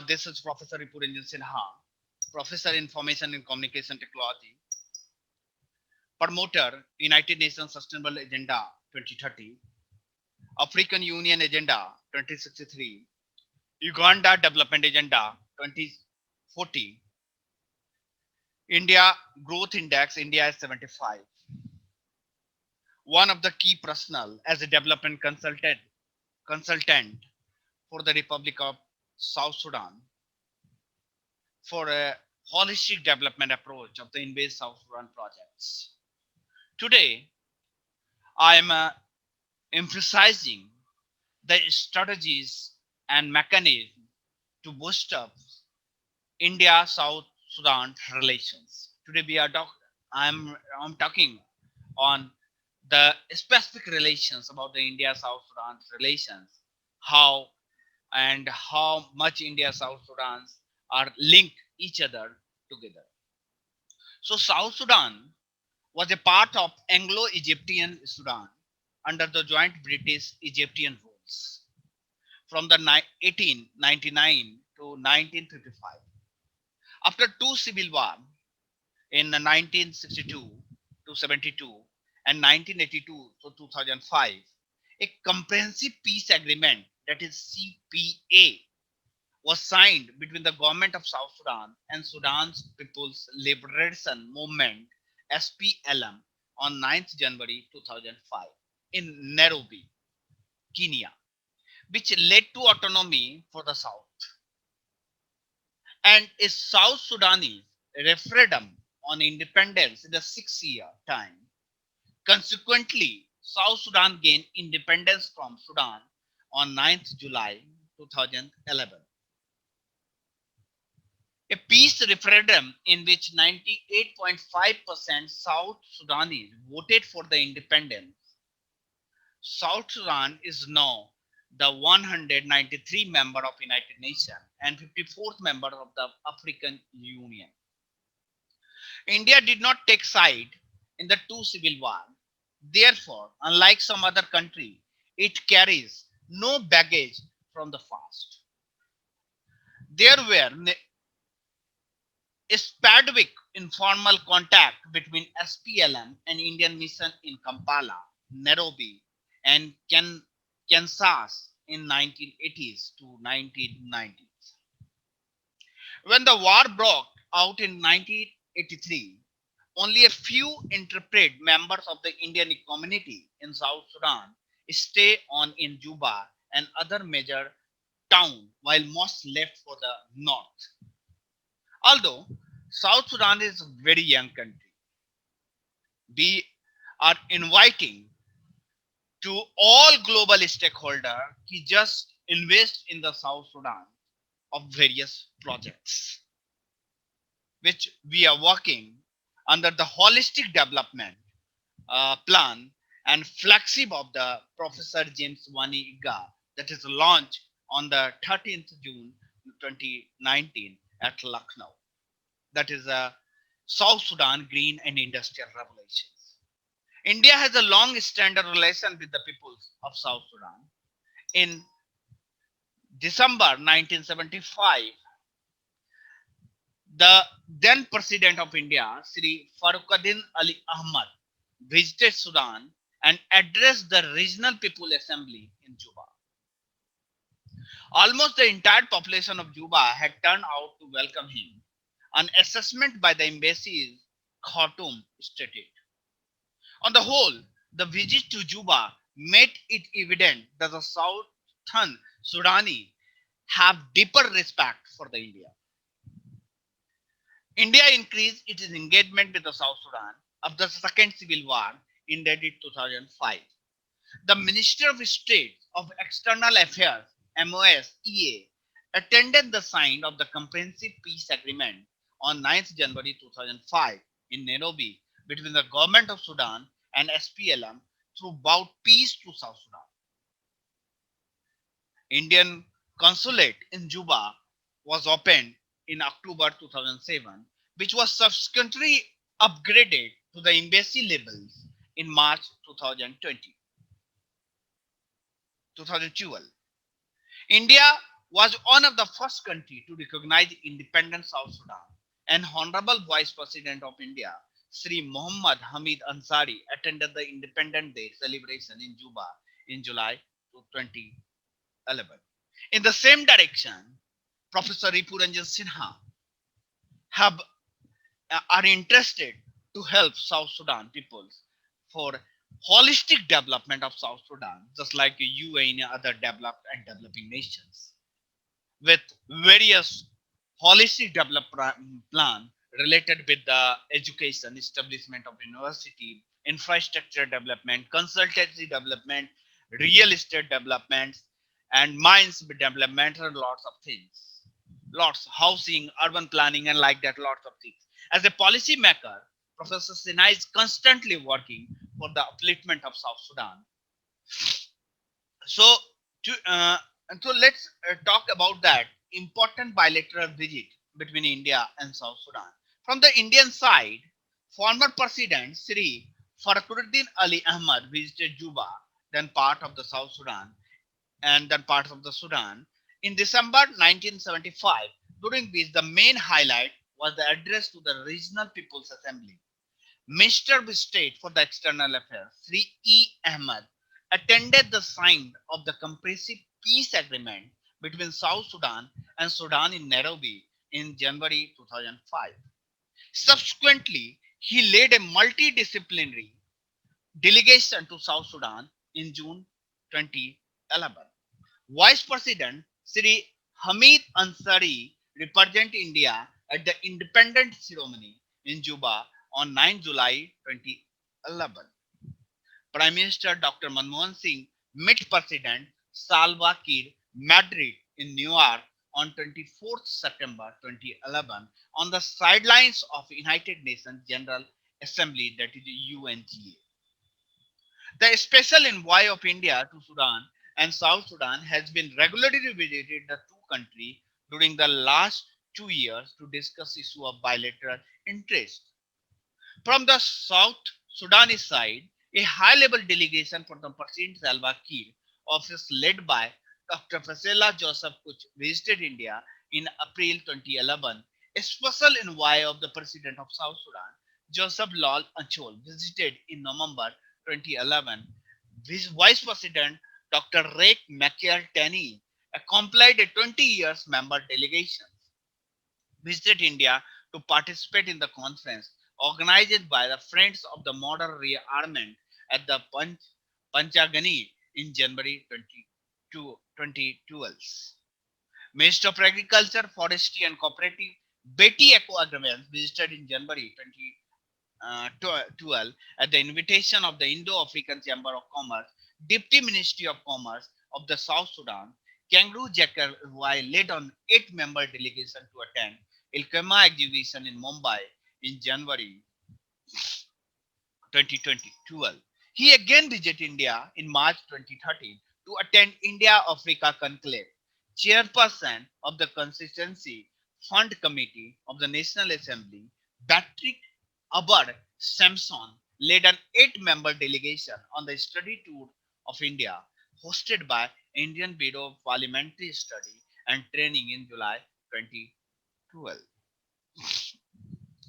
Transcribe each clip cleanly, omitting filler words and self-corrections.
This is Professor Ripu Ranjan Sinha, Professor Information and Communication Technology, promoter United Nations Sustainable Agenda 2030, African Union Agenda 2063, Uganda Development Agenda 2040, India Growth Index, India is 75. One of the key personnel as a development consultant for the Republic of South Sudan for a holistic development approach of the Invest South Sudan projects. Today, I am emphasizing the strategies and mechanisms to boost up India-South Sudan relations. Today, I'm talking on the specific relations about the India-South Sudan relations, how and how much India-South Sudan are linked each other together. So, South Sudan was a part of Anglo-Egyptian Sudan under the joint British-Egyptian rules from the 1899 to 1955. After two civil wars in 1962 to 72 and 1982 to 2005, a comprehensive peace agreement, that is CPA, was signed between the government of South Sudan and Sudan's People's Liberation Movement SPLM on 9th January 2005 in Nairobi, Kenya, which led to autonomy for the South and a South Sudanese referendum on independence in the 6-year time. Consequently, South Sudan gained independence from Sudan on 9th July 2011. A peace referendum in which 98.5% South Sudanese voted for the independence. South Sudan is now the 193 member of United Nations and 54th member of the African Union. India did not take side in the two civil wars. Therefore, unlike some other country, it carries no baggage from the past. There were sporadic informal contact between SPLM and Indian mission in Kampala, Nairobi, and Kansas in 1980s to 1990s. When the war broke out in 1983, only a few interpreted members of the Indian community in South Sudan stay on in Juba and other major towns, while most left for the north. Although South Sudan is a very young country, we are inviting to all global stakeholders to just invest in the South Sudan of various projects, which we are working under the holistic development plan and flagship of the Professor James Wani Iga, that is launched on the 13th June 2019 at Lucknow. That is a South Sudan Green and Industrial Revolutions. India has a long standing relation with the peoples of South Sudan. In December 1975, the then President of India, Sri Faruquddin Ali Ahmad, visited Sudan and addressed the Regional People Assembly in Juba. Almost the entire population of Juba had turned out to welcome him. An assessment by the embassy Khartoum stated. On the whole, the visit to Juba made it evident that the Southern Sudanese have deeper respect for the India. India increased its engagement with the South Sudan of the Second Civil War ended in 2005. The Minister of State of External Affairs, MOSEA, attended the signing of the Comprehensive Peace Agreement on 9th January 2005 in Nairobi between the government of Sudan and SPLM through vowed peace to South Sudan. Indian consulate in Juba was opened in October 2007, which was subsequently upgraded to the embassy levels in March 2012. India was one of the first country to recognize independent South Sudan. An honorable Vice President of India, Sri Muhammad Hamid Ansari, attended the Independence Day celebration in Juba in July 2011. In the same direction, Professor Ripu Ranjan Sinha have are interested to help South Sudan peoples for holistic development of South Sudan, just like UAE and other developed and developing nations, with various holistic development plan related with the education, establishment of university, infrastructure development, consultancy development, real estate developments, and mines development, and lots of things. Lots housing, urban planning, and like that, lots of things. As a policy maker, Professor Sinha is constantly working for the upliftment of South Sudan. So, to, uh, let's talk about that important bilateral visit between India and South Sudan. From the Indian side, former President Sri Fakhruddin Ali Ahmad visited Juba, then part of the South Sudan, and then parts of the Sudan in December 1975, during which the main highlight was the address to the Regional People's Assembly. Minister of State for the External Affairs, Sri E. Ahmed, attended the signing of the comprehensive peace agreement between South Sudan and Sudan in Nairobi in January 2005. Subsequently, he led a multidisciplinary delegation to South Sudan in June 2011. Vice President Sri Hamid Ansari represented India at the independence ceremony in Juba on 9 July 2011. Prime Minister Dr. Manmohan Singh met President Salva Kiir Madrid in New York on 24th September 2011 on the sidelines of United Nations General Assembly, that is UNGA. The special envoy of India to Sudan and South Sudan has been regularly visited the two countries during the last 2 years to discuss issue of bilateral interest. From the South Sudanese side, a high-level delegation from the President Salva Kiir office led by Dr. Fasela Joseph Kuch visited India in April 2011. A special envoy of the President of South Sudan, Joseph Lal Achol, visited in November 2011. Vice President Dr. Rick McIlteny accompanied a 20 years member delegation visited India to participate in the conference organized by the Friends of the Modern Rearmament at the Panchagani in January 2012. Minister of Agriculture, Forestry and Cooperative Betty Eco Agrawal visited in January 2012 at the invitation of the Indo-African Chamber of Commerce, Deputy Ministry of Commerce of the South Sudan, Kangaroo Jacker, who I led on 8-member delegation to attend Ilkema exhibition in Mumbai in January 2012. He again visited India in March 2013 to attend India-Africa Conclave. Chairperson of the Constituency Fund Committee of the National Assembly, Patrick Abad Samson, led an 8-member delegation on the study tour of India, hosted by Indian Bureau of Parliamentary Study and Training in July 2012.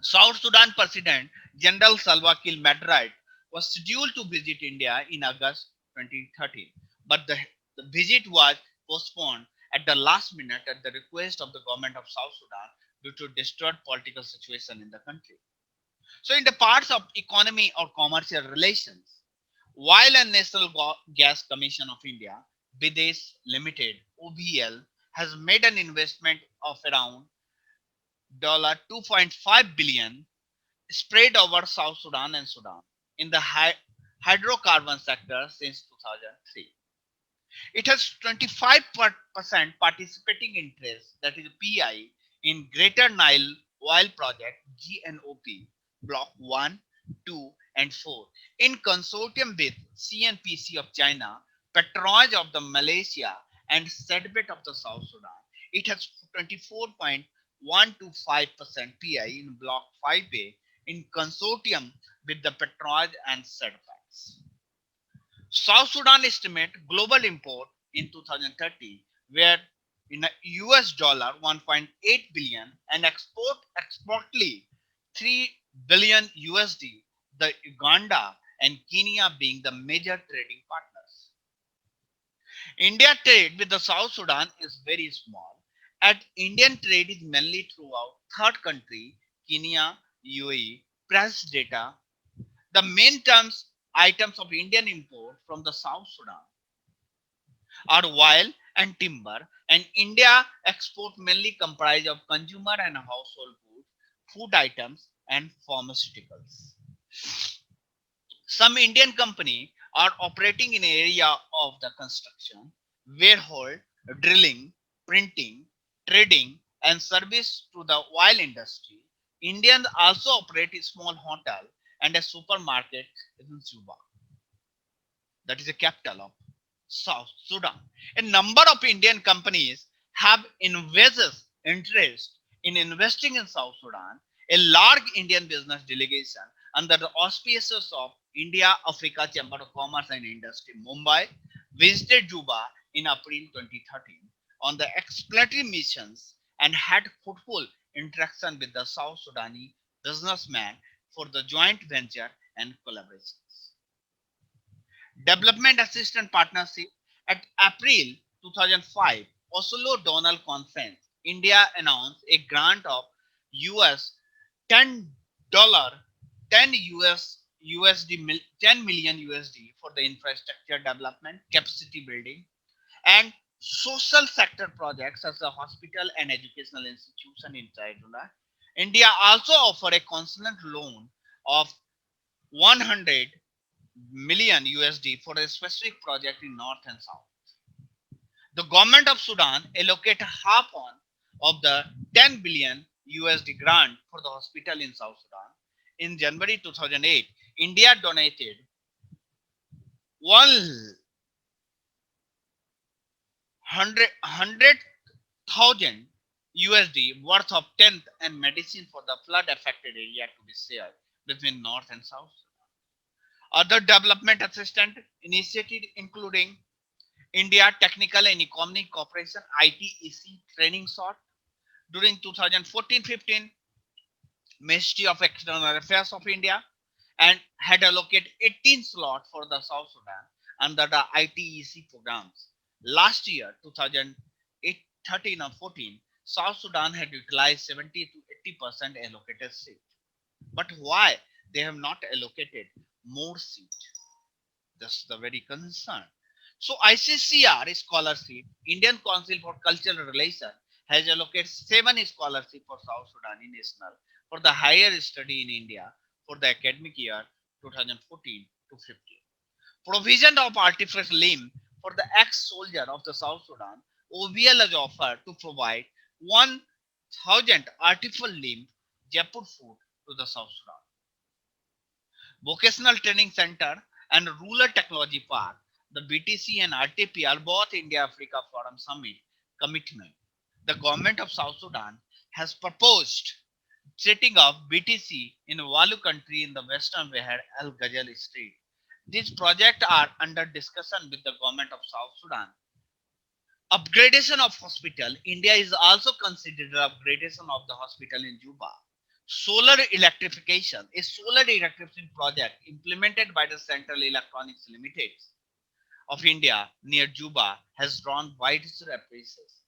South Sudan President General Salva Kiir Madrid was scheduled to visit India in August 2013, but the visit was postponed at the last minute at the request of the government of South Sudan due to disturbed political situation in the country. So, in the parts of economy or commercial relations, while a National Gas Commission of India, Bidesh Limited (OBL), has made an investment of around $2.5 billion spread over South Sudan and Sudan in the hydrocarbon sector since 2003. It has 25% participating interest, that is PI, in Greater Nile Oil Project GNOP Block 1, 2, and 4 in consortium with CNPC of China, Petronas of the Malaysia, and Sedbet of the South Sudan. It has 24.125% PI in Block 5A in consortium with the Petronas and Sedbets. South Sudan estimate global import in 2030 were US dollar 1.8 billion and exportly 3 billion USD, the Uganda and Kenya being the major trading partners. India trade with the South Sudan is very small. At Indian trade is mainly throughout third country, Kenya, UAE, press data. The main items of Indian import from the South Sudan are oil and timber, and India export mainly comprise of consumer and household goods, food items, and pharmaceuticals. Some Indian company are operating in area of the construction, warehouse, drilling, printing, trading, and service to the oil industry. Indians also operate a small hotel and a supermarket in Juba, that is the capital of South Sudan. A number of Indian companies have invested interest in investing in South Sudan. A large Indian business delegation under the auspices of India Africa Chamber of Commerce and Industry Mumbai visited Juba in April 2013 on the exploratory missions and had fruitful interaction with the South Sudani businessmen for the joint venture and collaborations. Development Assistance Partnership. At April 2005 Oslo Donald Conference, India announced a grant of US $10 10 US USD 10 million USD for the infrastructure development, capacity building, and social sector projects such as a hospital and educational institution in Tribula. India also offered a constant loan of 100 million USD for a specific project in North and South. The government of Sudan allocated half on of the 10 billion USD grant for the hospital in South Sudan. In January 2008, India donated 100,000 USD worth of tent and medicine for the flood affected area to be shared between North and South. Other development assistance initiatives including India Technical and Economic Cooperation ITEC training short during 2014-15 Ministry of External Affairs of India and had allocated 18 slots for the South Sudan under the ITEC programs. Last year, 2013 or 14, South Sudan had utilized 70 to 80% allocated seat. But why they have not allocated more seat? That's the very concern. So ICCR scholarship, Indian Council for Cultural Relations, has allocated 7 scholarships for South Sudani national for the higher study in India for the academic year 2014 to 15. Provision of artificial limb for the ex-soldier of the South Sudan, OVL has offered to provide 1,000 artificial limb Jaipur food to the South Sudan. Vocational Training Center and Rural Technology Park, the BTC and RTP are both India Africa Forum Summit commitment. The government of South Sudan has proposed setting up BTC in Walu country in the western Bahar Al Ghazal state. These projects are under discussion with the government of South Sudan. Upgradation of hospital. India is also considered upgradation of the hospital in Juba. Solar electrification. A solar electrification project implemented by the Central Electronics Limited of India near Juba has drawn widespread appreciation.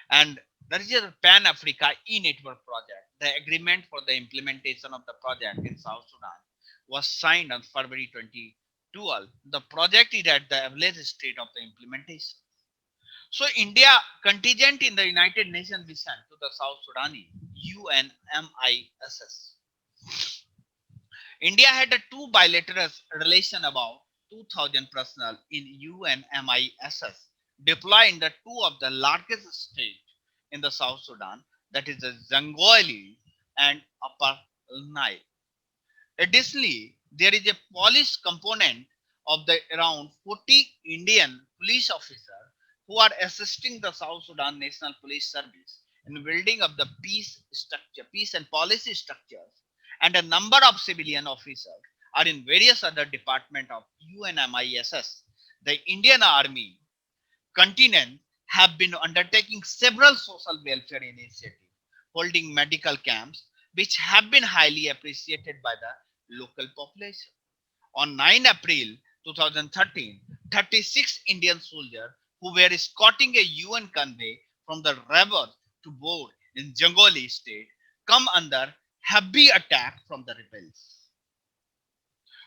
And there is a Pan Africa e-network project. The agreement for the implementation of the project in South Sudan was signed on February 2012. The project is at the average state of the implementation. So India contingent in the United Nations mission to the South Sudani UNMISS. India had a two bilateral relation about 2,000 personnel in UNMISS deployed in the two of the largest states in the South Sudan, that is the Zangoli and Upper Nile. Additionally, there is a police component of the around 40 Indian police officers who are assisting the South Sudan National Police Service in building up the peace and policy structures, and a number of civilian officers are in various other departments of UNMISS. The Indian Army contingent have been undertaking several social welfare initiatives, holding medical camps, which have been highly appreciated by the local population. On 9 April 2013, 36 Indian soldiers who were escorting a UN convoy from the river to board in Jangoli state come under heavy attack from the rebels.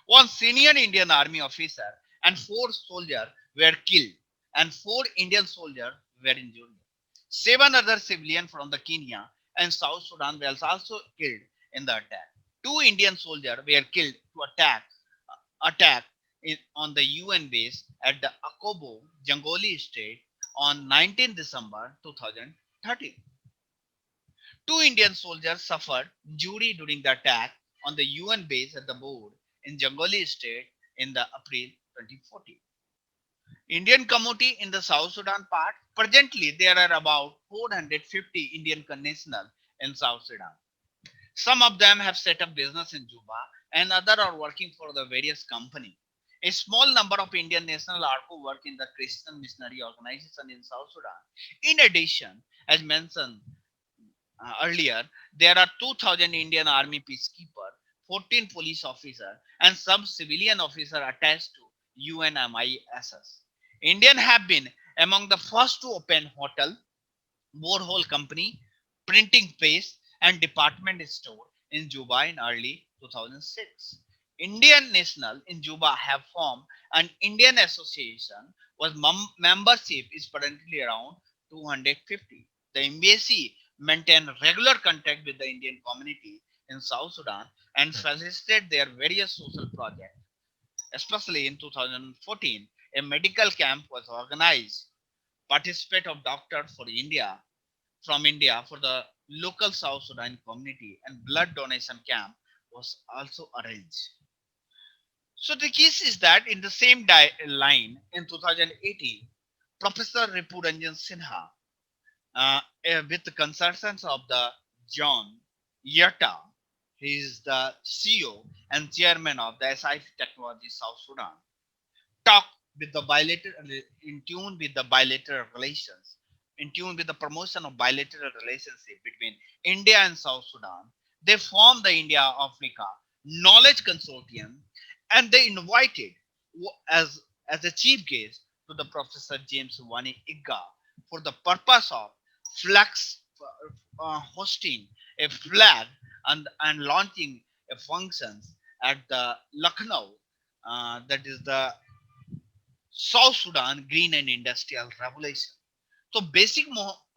One senior Indian army officer and four soldiers were killed, and four Indian soldiers were injured. Seven other civilians from the Kenya and South Sudan were also killed in the attack. Two Indian soldiers were killed to attack on the UN base at the Akobo, Jangoli state on 19 December 2013. Two Indian soldiers suffered injury during the attack on the UN base at the board in Jangoli state in the April 2014. Indian community in the South Sudan part. Presently, there are about 450 Indian nationals in South Sudan. Some of them have set up business in Juba and others are working for the various companies. A small number of Indian nationals also work in the Christian missionary organization in South Sudan. In addition, as mentioned earlier, there are 2,000 Indian Army peacekeepers, 14 police officers, and some civilian officers attached to UNMISS. Indians have been among the first to open hotel, borehole company, printing press, and department store in Juba in early 2006. Indian national in Juba have formed an Indian association whose membership is currently around 250. The embassy maintain regular contact with the Indian community in South Sudan and facilitate their various social projects. Especially in 2014, a medical camp was organized. Participate of doctors for India from India for the local South Sudan community and blood donation camp was also arranged. So the case is that in the same line in 2018, Professor Ripu Ranjan Sinha, with the consultants of the John Yetta, he is the CEO and chairman of the SIF Technology South Sudan, talk with the bilateral in tune with the bilateral relations, in tune with the promotion of bilateral relationship between India and South Sudan. They formed the India Africa Knowledge Consortium and they invited as a chief guest to the Professor James Wani Igga for the purpose of flags hosting a flag and launching a functions at the Lucknow, that is the South Sudan Green and Industrial Revolution. So basic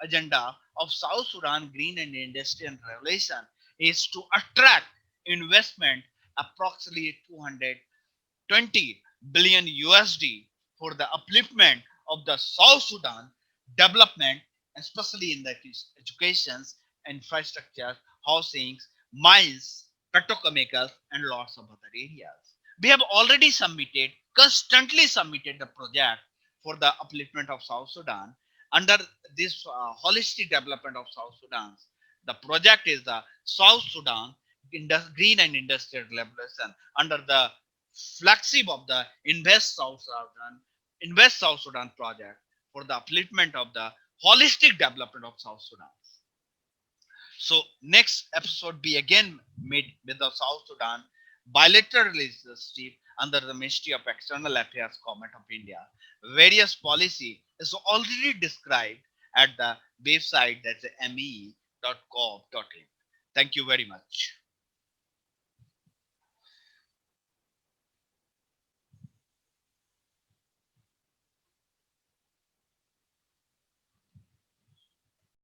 agenda of South Sudan Green and Industrial Revolution is to attract investment approximately 220 billion USD for the upliftment of the South Sudan development, especially in the education, infrastructure, housing, mines, petrochemicals, and lots of other areas. We have already submitted, constantly submitted the project for the upliftment of South Sudan under this holistic development of South Sudan. The project is the South Sudan Green and Industrial Revolution under the flagship of the Invest South Sudan project for the upliftment of the holistic development of South Sudan. So next episode be again made with the South Sudan bilateral relationship under the Ministry of External Affairs Government of India. Various policy is already described at the website that's me.gov.in. Thank you very much.